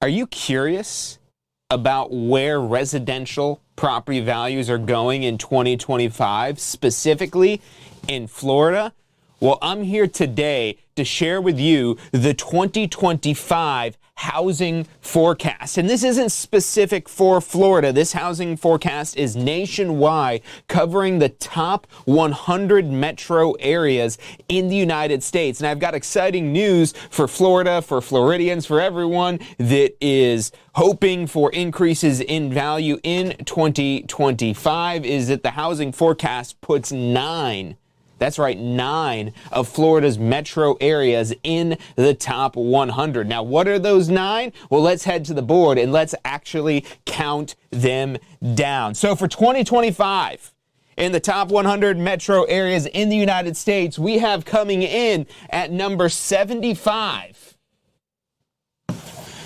Are you curious about where residential property values are going in 2025, specifically in Florida? Well, I'm here today to share with you the 2025 housing forecast. And this isn't specific for Florida. This housing forecast is nationwide, covering the top 100 metro areas in the United States. And I've got exciting news for Florida, for Floridians, for everyone that is hoping for increases in value in 2025, is that the housing forecast puts 9 of Florida's metro areas in the top 100. Now, what are those 9? Well, let's head to the board and let's actually count them down. So for 2025, in the top 100 metro areas in the United States, we have coming in at number 75,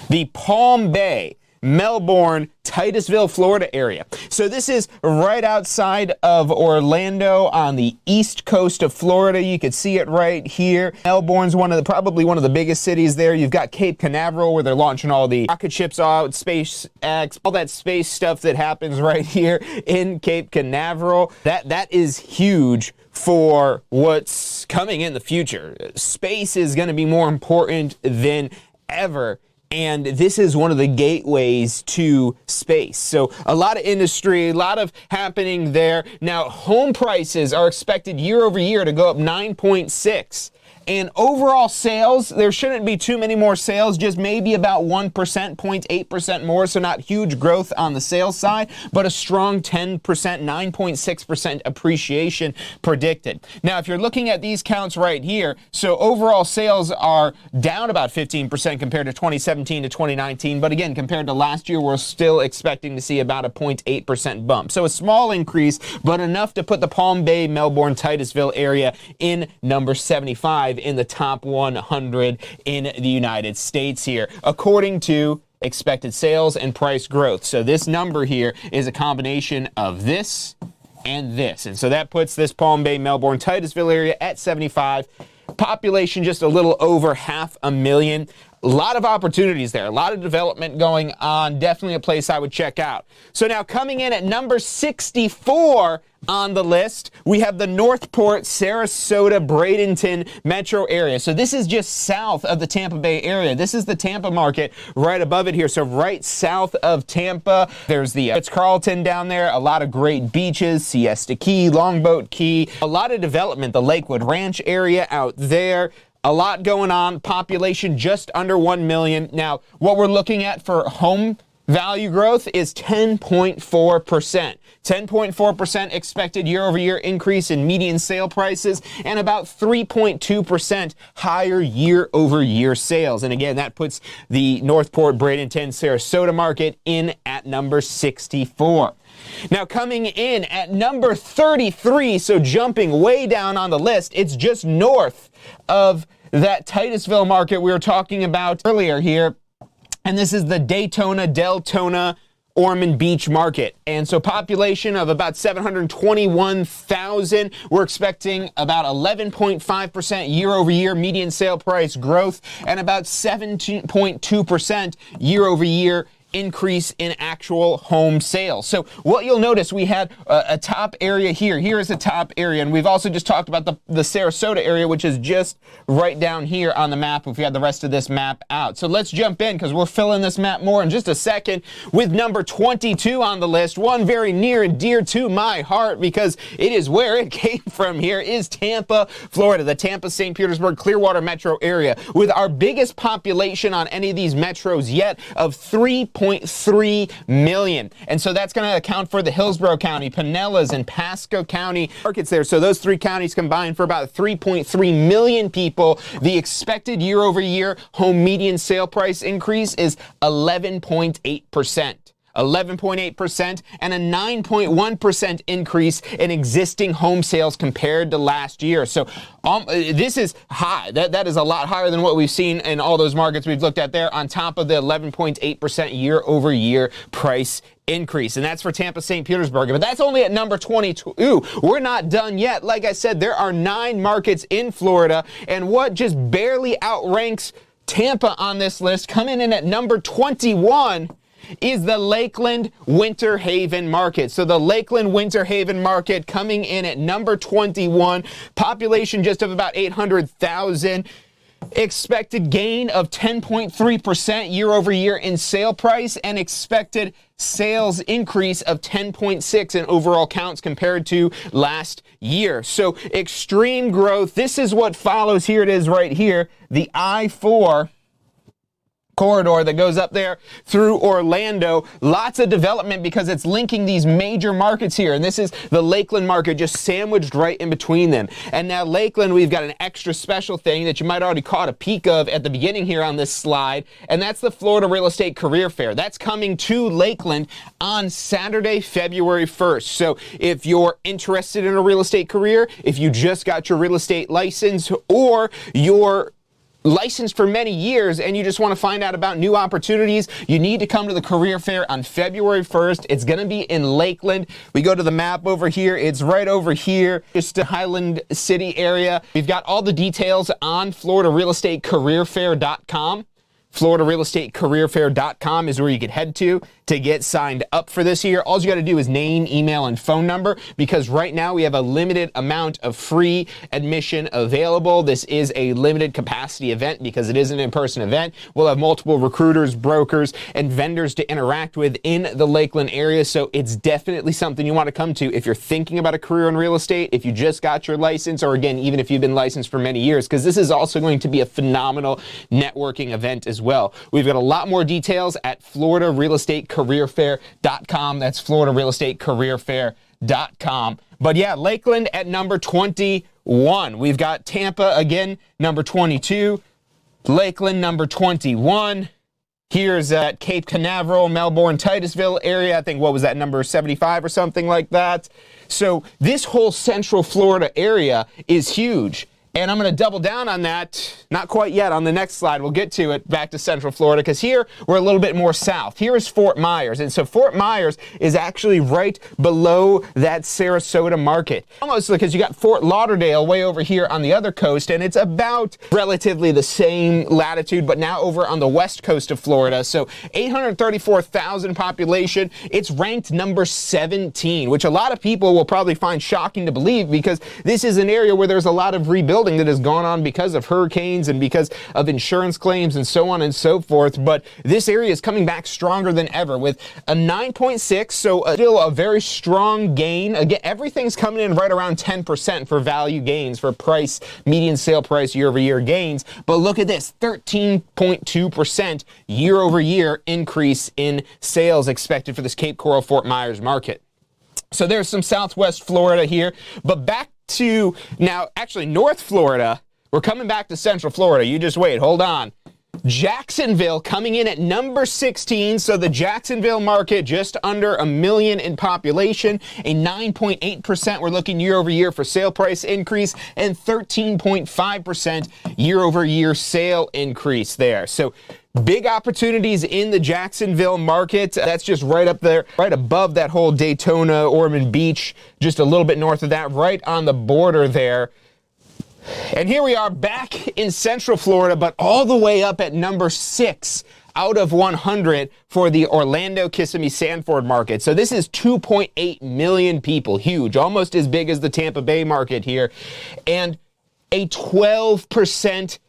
the Palm Bay, Melbourne, Titusville, Florida area. So this is right outside of Orlando on the east coast of Florida. You can see it right here. Melbourne's probably one of the biggest cities there. You've got Cape Canaveral, where they're launching all the rocket ships out, SpaceX, all that space stuff that happens right here in Cape Canaveral. That is huge for what's coming in the future. Space is going to be more important than ever. And this is one of the gateways to space. So a lot of industry, a lot of happening there. Now, home prices are expected year over year to go up 9.6%. And overall sales, there shouldn't be too many more sales, just maybe about 1%, 0.8% more. So not huge growth on the sales side, but a strong 10%, 9.6% appreciation predicted. Now, if you're looking at these counts right here, so overall sales are down about 15% compared to 2017 to 2019. But again, compared to last year, we're still expecting to see about a 0.8% bump. So a small increase, but enough to put the Palm Bay, Melbourne, Titusville area in number 75 in the top 100 in the United States here, according to expected sales and price growth. So this number here is a combination of this and this. And so that puts this Palm Bay, Melbourne, Titusville area at 75. Population just a little over 500,000. A lot of opportunities there, a lot of development going on. Definitely a place I would check out. So now coming in at number 64 on the list, we have the Northport, Sarasota, Bradenton metro area. So this is just south of the Tampa Bay area. This is the Tampa market right above it here. So right south of Tampa, there's the Ritz-Carlton down there, a lot of great beaches, Siesta Key, Longboat Key, a lot of development, the Lakewood Ranch area out there. A lot going on, population just under 1 million. Now, what we're looking at for home value growth is 10.4%. 10.4% expected year-over-year increase in median sale prices and about 3.2% higher year-over-year sales. And again, that puts the Northport, Bradenton, Sarasota market in at number 64. Now coming in at number 33, so jumping way down on the list, it's just north of that Titusville market we were talking about earlier here. And this is the Daytona, Deltona, Ormond Beach market. And so population of about 721,000. We're expecting about 11.5% year-over-year median sale price growth and about 17.2% year-over-year increase in actual home sales. So what you'll notice, we had a top area here. Here is a top area, and we've also just talked about the Sarasota area, which is just right down here on the map if we had the rest of this map out. So let's jump in because we're filling this map more in just a second with number 22 on the list. One very near and dear to my heart because it is where it came from here, is Tampa, Florida, the Tampa, St. Petersburg, Clearwater metro area, with our biggest population on any of these metros yet of 3.3 million. And so that's going to account for the Hillsborough County, Pinellas, and Pasco County markets there. So those three counties combined for about 3.3 million people. The expected year-over-year home median sale price increase is 11.8%. 11.8% and a 9.1% increase in existing home sales compared to last year. So this is high. That is a lot higher than what we've seen in all those markets we've looked at there, on top of the 11.8% year-over-year price increase. And that's for Tampa, St. Petersburg. But that's only at number 22. We're not done yet. Like I said, there are 9 markets in Florida, and what just barely outranks Tampa on this list, coming in at number 21, is the Lakeland Winter Haven Market. So the Lakeland Winter Haven Market coming in at number 21, population just of about 800,000. Expected gain of 10.3% year over year in sale price, and expected sales increase of 10.6 in overall counts compared to last year. So extreme growth. This is what follows. Here it is right here, the I-4 corridor that goes up there through Orlando. Lots of development because it's linking these major markets here. And this is the Lakeland market just sandwiched right in between them. And now Lakeland, we've got an extra special thing that you might already caught a peek of at the beginning here on this slide. And that's the Florida Real Estate Career Fair. That's coming to Lakeland on Saturday, February 1st. So if you're interested in a real estate career, if you just got your real estate license, or you're licensed for many years and you just want to find out about new opportunities, you need to come to the career fair on February 1st. It's going to be in Lakeland. We go to the map over here. It's right over here, just the Highland City area. We've got all the details on FloridaRealEstateCareerFair.com. FloridaRealEstateCareerFair.com is where you can head to get signed up for this year. All you got to do is name, email, and phone number, because right now we have a limited amount of free admission available. This is a limited capacity event because it is an in-person event. We'll have multiple recruiters, brokers, and vendors to interact with in the Lakeland area, so it's definitely something you want to come to if you're thinking about a career in real estate, if you just got your license, or again, even if you've been licensed for many years, because this is also going to be a phenomenal networking event as well. We've got a lot more details at FloridaRealEstateCareerFair.com. That's FloridaRealEstateCareerFair.com. But yeah, Lakeland at number 21. We've got Tampa again, number 22. Lakeland, number 21. Here's at Cape Canaveral, Melbourne, Titusville area. I think, what was that, number 75 or something like that? So this whole Central Florida area is huge. And I'm going to double down on that, not quite yet, on the next slide. We'll get to it, back to Central Florida, because here we're a little bit more south. Here is Fort Myers. And so Fort Myers is actually right below that Sarasota market. Almost because you got Fort Lauderdale way over here on the other coast, and it's about relatively the same latitude, but now over on the west coast of Florida. So 834,000 population. It's ranked number 17, which a lot of people will probably find shocking to believe, because this is an area where there's a lot of rebuilding that has gone on because of hurricanes and because of insurance claims and so on and so forth. But this area is coming back stronger than ever with a 9.6, so still a very strong gain. Again, everything's coming in right around 10% for value gains, for price, median sale price year over year gains. But look at this, 13.2% year over year increase in sales expected for this Cape Coral Fort Myers market. So there's some Southwest Florida here, but back to now, actually North Florida. We're coming back to Central Florida. You just wait, hold on. Jacksonville coming in at number 16. So the Jacksonville market just under 1 million in population, a 9.8% we're looking year over year for sale price increase, and 13.5% year over year sale increase there. So big opportunities in the Jacksonville market. That's just right up there, right above that whole Daytona, Ormond Beach, just a little bit north of that, right on the border there. And here we are back in Central Florida, but all the way up at number 6 out of 100 for the Orlando-Kissimmee-Sanford market. So this is 2.8 million people, huge, almost as big as the Tampa Bay market here, and a 12%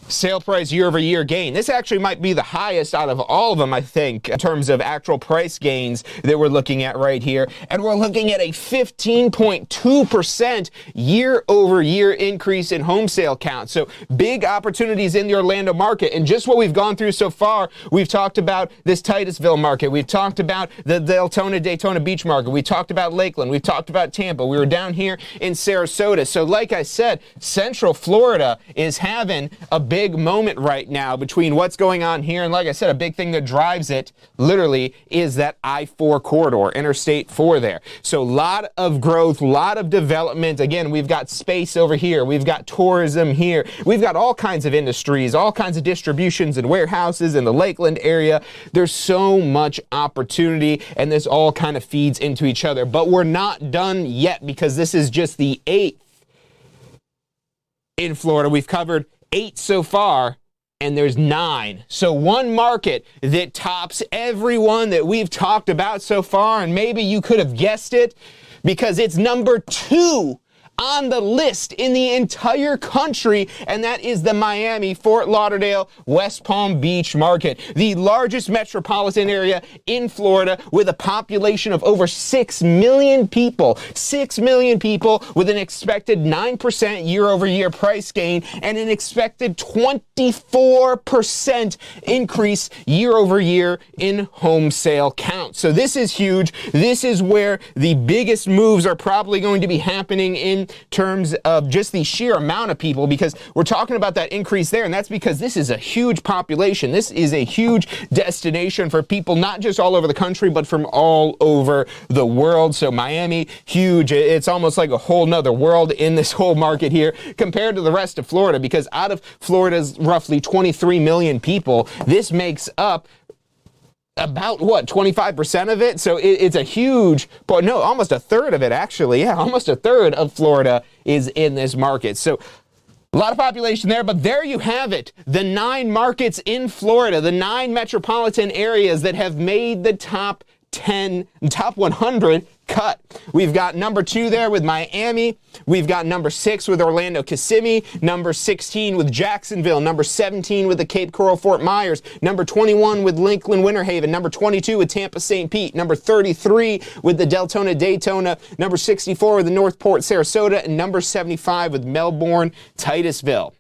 sale price year over year gain. This actually might be the highest out of all of them, I think, in terms of actual price gains that we're looking at right here. And we're looking at a 15.2% year over year increase in home sale count. So big opportunities in the Orlando market. And just what we've gone through so far, we've talked about this Titusville market. We've talked about the Daytona Beach market. We talked about Lakeland. We've talked about Tampa. We were down here in Sarasota. So like I said, Central Florida is having a big moment right now between what's going on here, and like I said, a big thing that drives it literally is that I-4 corridor, Interstate 4 there. So a lot of growth, a lot of development. Again, we've got space over here, we've got tourism here, we've got all kinds of industries, all kinds of distributions and warehouses in the Lakeland area. There's so much opportunity, and this all kind of feeds into each other. But we're not done yet, because this is just the 8th in Florida. We've covered 8 so far, and there's 9. So one market that tops every one that we've talked about so far, and maybe you could have guessed it because it's number 2 on the list in the entire country, and that is the Miami-Fort Lauderdale-West Palm Beach market, the largest metropolitan area in Florida with a population of over 6 million people. 6 million people with an expected 9% year-over-year price gain and an expected 24% increase year-over-year in home sale count. So this is huge. This is where the biggest moves are probably going to be happening in terms of just the sheer amount of people, because we're talking about that increase there, and that's because this is a huge population. This is a huge destination for people, not just all over the country, but from all over the world. So Miami, huge. It's almost like a whole nother world in this whole market here compared to the rest of Florida, because out of Florida's roughly 23 million people, this makes up about 25% of it. So it's a huge, but no, almost a third of it actually. Yeah, almost a third of Florida is in this market. So a lot of population there, but there you have it. The 9 markets in Florida, the 9 metropolitan areas that have made the top 100 cut. We've got number 2 there with Miami. We've got number 6 with Orlando-Kissimmee, number 16 with Jacksonville, number 17 with the Cape Coral-Fort Myers, number 21 with Lakeland-Winter Haven, number 22 with Tampa-St. Pete, number 33 with the Daytona, number 64 with the Northport Sarasota, and number 75 with Melbourne-Titusville.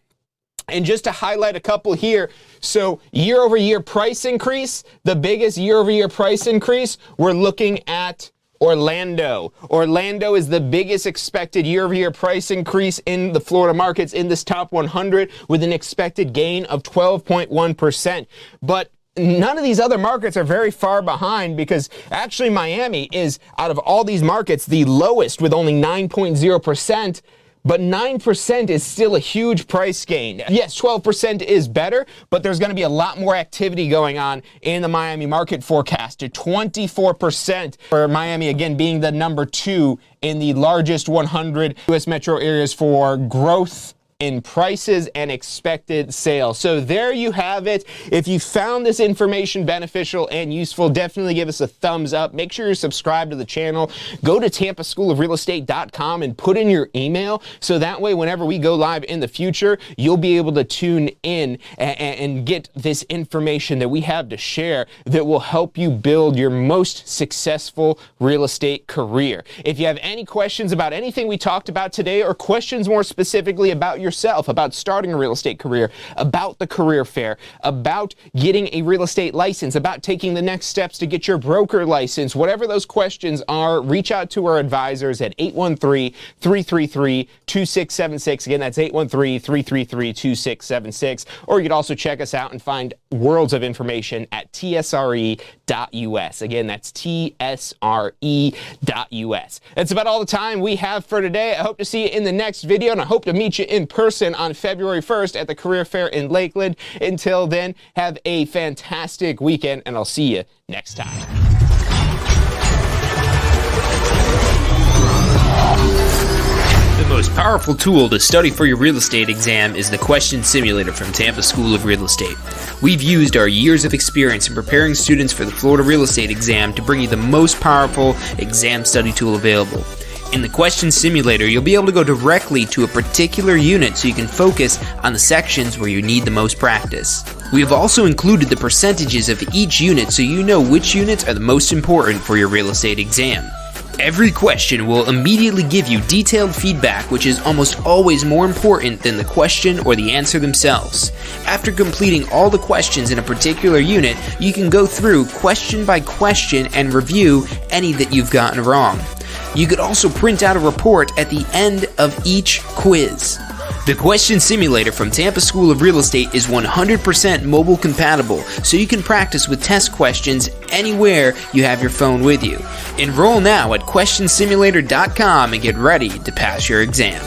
And just to highlight a couple here, so year-over-year price increase, the biggest year-over-year price increase, we're looking at Orlando. Orlando is the biggest expected year-over-year price increase in the Florida markets in this top 100 with an expected gain of 12.1%. But none of these other markets are very far behind, because actually Miami is, out of all these markets, the lowest with only 9.0%. But 9% is still a huge price gain. Yes, 12% is better, but there's going to be a lot more activity going on in the Miami market forecast to 24% for Miami, again, being the number 2 in the largest 100 U.S. metro areas for growth in prices and expected sales. So there you have it. If you found this information beneficial and useful, definitely give us a thumbs up. Make sure you're subscribed to the channel. Go to tampaschoolofrealestate.com and put in your email, so that way whenever we go live in the future, you'll be able to tune in and get this information that we have to share that will help you build your most successful real estate career. If you have any questions about anything we talked about today, or questions more specifically about yourself, about starting a real estate career, about the career fair, about getting a real estate license, about taking the next steps to get your broker license, whatever those questions are, reach out to our advisors at 813-333-2676. Again, that's 813-333-2676. Or you could also check us out and find worlds of information at tsre.us. Again, that's tsre.us. That's about all the time we have for today. I hope to see you in the next video, and I hope to meet you in person on February 1st at the Career Fair in Lakeland. Until then, have a fantastic weekend, and I'll see you next time. The most powerful tool to study for your real estate exam is the Question Simulator from Tampa School of Real Estate. We've used our years of experience in preparing students for the Florida real estate exam to bring you the most powerful exam study tool available. In the Question Simulator, you'll be able to go directly to a particular unit so you can focus on the sections where you need the most practice. We have also included the percentages of each unit so you know which units are the most important for your real estate exam. Every question will immediately give you detailed feedback, which is almost always more important than the question or the answer themselves. After completing all the questions in a particular unit, you can go through question by question and review any that you've gotten wrong. You could also print out a report at the end of each quiz. The Question Simulator from Tampa School of Real Estate is 100% mobile compatible, so you can practice with test questions anywhere you have your phone with you. Enroll now at questionsimulator.com and get ready to pass your exam.